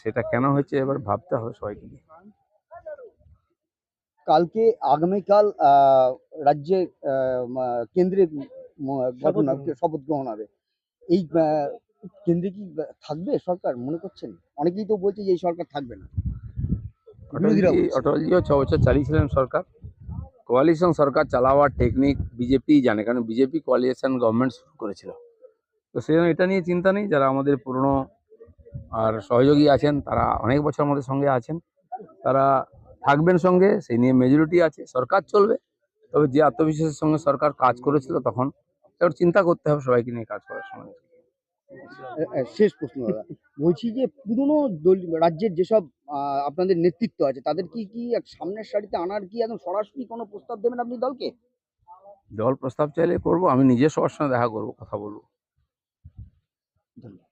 সেটা কেন হয়েছে এবার ভাবতে হবে সবাইকে নিয়ে। কালকে আগামীকাল রাজ্যে কেন্দ্রে গঠন হবে, শপথ গ্রহণ হবে। এই কেন্দ্রে কি থাকবে সরকার মনে করছেন? অনেকেই তো বলছে যে এই সরকার থাকবে না, বিরোধীরা বলছে। অটলজিও 6 বছর চালিয়েছিলেন সরকার। কোয়ালিশন সরকার চালাবার টেকনিক বিজেপি জানে, কারণ বিজেপি কোয়ালিশন গভর্নমেন্ট শুরু করেছিল। তো সেই জন্য এটা নিয়ে চিন্তা নেই। যারা আমাদের পুরনো আর সহযোগী আছেন তারা অনেক বছর আমাদের সঙ্গে আছেন, তারা থাকবেন সঙ্গে, সেই নিয়ে মেজরিটি আছে, সরকার চলবে। তবে যে আত্মবিশ্বাসের সঙ্গে সরকার কাজ করেছিল তখন এবার চিন্তা করতে হবে সবাইকে নিয়ে কাজ করার সময়। শেষ প্রশ্ন দাদা, বলছি যে পুরনো রাজ্যের যেসব আপনাদের নেতৃত্ব আছে তাদের কি কি সামনের সারিতে আনার কি একদম সরাসরি কোনো প্রস্তাব দেবেন আপনি দলকে? দল প্রস্তাব চাইলে করবো, আমি নিজে সবার সঙ্গে দেখা করবো, কথা বলবো। ধন্যবাদ।